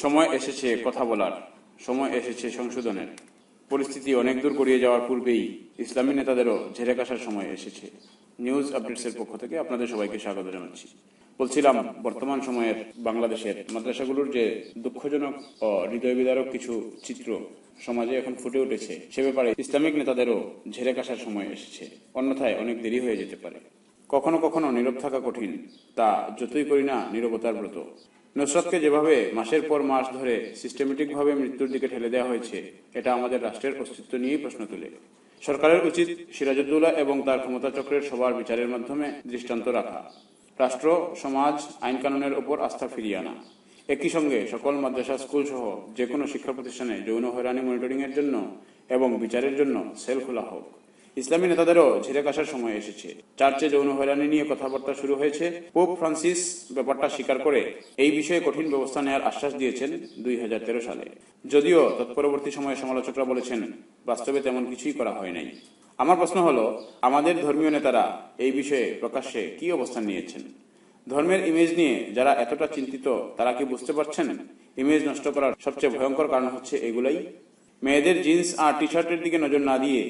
সময় এসেছে কথা বলার, সময় এসেছে সংশোধনের। পরিস্থিতি অনেক দূর গড়িয়ে যাওয়ার পূর্বেই ইসলামী নেতাদেরও ঝেড়ে কাশার সময় এসেছে। নিউজ আপডেটসের পক্ষ থেকে আপনাদের সবাইকে স্বাগত জানাচ্ছি। বলছিলাম, বর্তমান সময়ের বাংলাদেশের মাদ্রাসাগুলোর যে দুঃখজনক ও হৃদয় বিদারক কিছু চিত্র সমাজে এখন ফুটে উঠেছে, সে ব্যাপারে ইসলামিক নেতাদেরও ঝেড়ে কাশার সময় এসেছে, অন্যথায় অনেক দেরি হয়ে যেতে পারে। কখনো কখনো নীরব থাকা কঠিন, তা যতই করি না নীরবতার ব্রত। নুসরাতকে যেভাবে মাসের পর মাস ধরে সিস্টেমেটিকভাবে মৃত্যুর দিকে ঠেলে দেওয়া হয়েছে, এটা আমাদের রাষ্ট্রের অস্তিত্ব নিয়েই প্রশ্ন তোলে। সরকারের উচিত সিরাজউদ্দৌলা এবং তার ক্ষমতা চক্রের সবার বিচারের মাধ্যমে দৃষ্টান্ত রাখা, রাষ্ট্র, সমাজ, আইন কানুনের উপর আস্থা ফিরিয়ে আনা। একই সঙ্গে সকল মাদ্রাসা, স্কুল সহ যে কোনো শিক্ষা প্রতিষ্ঠানে যৌন হয়রানি মনিটরিং এর জন্য এবং বিচারের জন্য সেল খোলা হোক। ইসলামী নেতাদেরও ঝেড়ে কাশার সময় এসেছে। চার্চে যৌন হয়রানি নিয়ে কথাবার্তা শুরু হয়েছে। পোপ ফ্রান্সিস ব্যাপারটা স্বীকার করে এই বিষয়ে কঠিন ব্যবস্থা নেওয়ার আশ্বাস দিয়েছেন 2013 সালে। যদিও তৎপরবর্তী সময়ে সমালোচকরা বলেছেন বাস্তবে তেমন কিছুই করা হয় নাই। আমার প্রশ্ন হলো, আমাদের ধর্মীয় নেতারা এই বিষয়ে প্রকাশ্যে কি অবস্থান নিয়েছেন? ধর্মের ইমেজ নিয়ে যারা এতটা চিন্তিত, তারা কি বুঝতে পারছেন ইমেজ নষ্ট করার সবচেয়ে ভয়ঙ্কর কারণ হচ্ছে এগুলাই? মেয়েদের জিন্স আর টি শার্টের দিকে নজর না দিয়ে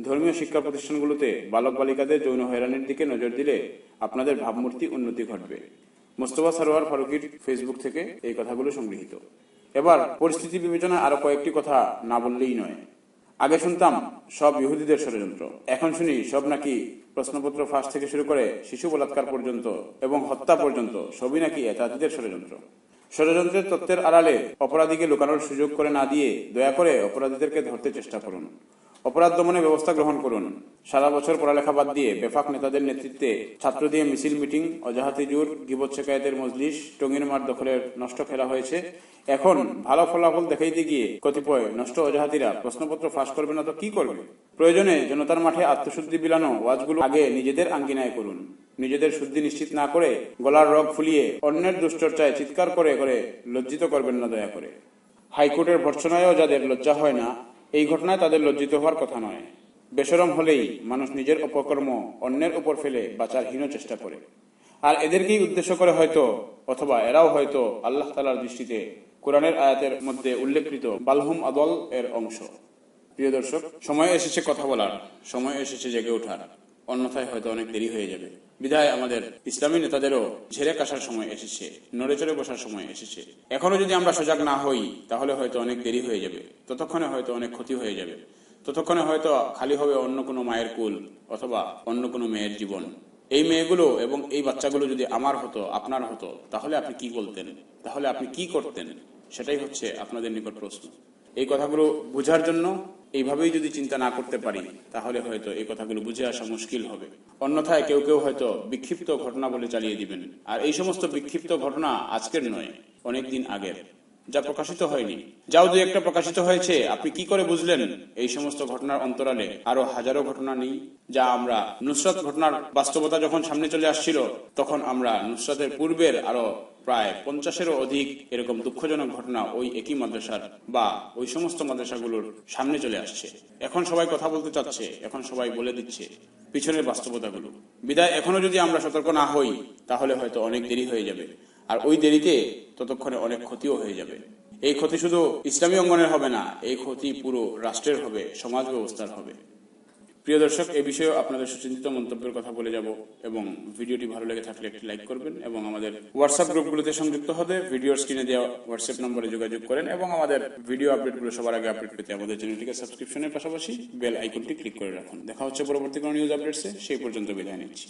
ধর্মীয় শিক্ষা প্রতিষ্ঠানগুলোতে বালক বালিকাদের যৌন হয়রানির দিকে নজর দিলে আপনাদের ভাবমূর্তি উন্নতি ঘটবে। মোস্তফা সরোয়ার ফারুকীর ফেসবুক থেকে এই কথাগুলো সংগৃহীত। এবার পরিস্থিতি বিবেচনায় আরো কয়েকটি কথা না বললেই নয়। আগে শুনতাম সব ইহুদিদের ষড়যন্ত্র, এখন শুনি সব নাকি প্রশ্নপত্র ফাঁস থেকে শুরু করে শিশু বলাৎকার পর্যন্ত এবং হত্যা পর্যন্ত সবই নাকি এতাতিদের ষড়যন্ত্র। ষড়যন্ত্রের তত্ত্বের আড়ালে অপরাধীকে লুকানোর সুযোগ করে না দিয়ে দয়া করে অপরাধীদেরকে ধরতে চেষ্টা করুন। অপরাধ দমনে ব্যবস্থা গ্রহণ করুন। সারা বছর পড়ালেখা বাদ দিয়ে বেফাক নেতাদের নেতৃত্বে ছাত্র দিয়ে মিছিল, মিটিং, অজাহাতি জোর, গিবত শেকায়েতের মজলিস, টঙ্গীর মাঠ দখলের নষ্ট খেলা হয়েছে। এখন ভালো ফলাফল দেখাইতে গিয়ে কতিপয় নষ্ট অজাহাতিরা প্রশ্নপত্র ফাঁস করবে না তো কি করবে? প্রয়োজনে জনতার মাঠে আত্মশুদ্ধি বিলানো ওয়াজগুলো আগে নিজেদের আঙ্গিনায় করুন। নিজেদের শুদ্ধি নিশ্চিত না করে গলার রগ ফুলিয়ে অন্যের দুশ্চর্চায় চিৎকার করে করে লজ্জিত করবেন না দয়া করে। হাইকোর্টের ভর্ৎসনায়ও যাদের লজ্জা হয় না, এই ঘটনায় তাদের লজ্জিত হওয়ার কথা নয়। বেশরম হলেই মানুষ নিজের অপকর্ম অন্যের উপর ফেলে বাঁচার হীন চেষ্টা করে। আর এদেরকেই উদ্দেশ্য করে হয়তো, অথবা এরাও হয়তো আল্লাহ তাআলার দৃষ্টিতে কোরআনের আয়াতের মধ্যে উল্লেখিত বালহুম আদল এর অংশ। প্রিয় দর্শক, সময় এসেছে কথা বলার, সময় এসেছে জেগে ওঠার, অন্যথায় হয়তো অনেক দেরি হয়ে যাবে। বিধায় আমাদের ইসলামী নেতাদেরও ঝেড়ে কাশার সময় এসেছে, নড়ে চড়ে বসার সময় এসেছে। এখনো যদি আমরা সজাগ না হই, তাহলে হয়তো অনেক দেরি হয়ে যাবে। ততক্ষণে হয়তো অনেক ক্ষতি হয়ে যাবে। ততক্ষণে হয়তো খালি হবে অন্য কোনো মায়ের কুল অথবা অন্য কোনো মেয়ের জীবন। এই মেয়েগুলো এবং এই বাচ্চাগুলো যদি আমার হতো, আপনার হতো, তাহলে আপনি কি বলতেন? তাহলে আপনি কি করতেন? সেটাই হচ্ছে আপনাদের নিকট প্রশ্ন। এই কথাগুলো বোঝার জন্য এইভাবেই যদি চিন্তা না করতে পারি, তাহলে হয়তো এই কথাগুলো বুঝে আসা মুশকিল হবে। অন্যথায় কেউ কেউ হয়তো বিক্ষিপ্ত ঘটনা বলে চালিয়ে দিবেন। আর এই সমস্ত বিক্ষিপ্ত ঘটনা আজকের নয়, অনেকদিন আগের, যা প্রকাশিত হয়নি। যাও দুই একটা প্রকাশিত হয়েছে, আপনি কি করে বুঝলেন এই সমস্ত ঘটনার অন্তরালে আরো হাজারো ঘটনা নেই? যা আমরা নুসরাত ঘটনার বাস্তবতা যখন সামনে চলে আসছিল, তখন আমরা নুসরাতের পূর্বের আরো প্রায় 50-এরও অধিক এরকম দুঃখজনক ঘটনা ওই একই মাদ্রাসার বা ওই সমস্ত মাদ্রাসাগুলোর সামনে চলে আসছে। এখন সবাই কথা বলতে চাচ্ছে, এখন সবাই বলে দিচ্ছে পিছনের বাস্তবতাগুলো। বিদায় এখনো যদি আমরা সতর্ক না হই, তাহলে হয়তো অনেক দেরি হয়ে যাবে। আর ওই দেরিতে ততক্ষণে অনেক ক্ষতিও হয়ে যাবে। এই ক্ষতি শুধু ইসলামী অঙ্গনের হবে না, এই ক্ষতি পুরো রাষ্ট্রের হবে, সমাজ ব্যবস্থার হবে। প্রিয় দর্শক, এই বিষয়ে আপনাদের সুচিন্তিত মন্তব্যের কথা বলে যাব। এবং ভিডিওটি ভালো লেগে থাকলে একটি লাইক করবেন এবং আমাদের হোয়াটসঅ্যাপ গ্রুপগুলোতে সংযুক্ত হতে ভিডিওর স্ক্রিনে দেওয়া হোয়াটসঅ্যাপ নম্বরে যোগাযোগ করেন এবং আমাদের ভিডিও আপডেটগুলো সবার আগে আপডেট পেতে আমাদের চ্যানেলটিকে সাবস্ক্রিপশনের পাশাপাশি বেল আইকনটি ক্লিক করে রাখুন। দেখা হচ্ছে পরবর্তী কোনো নিউজ আপডেটসে। সেই পর্যন্ত বিদায় নিচ্ছি।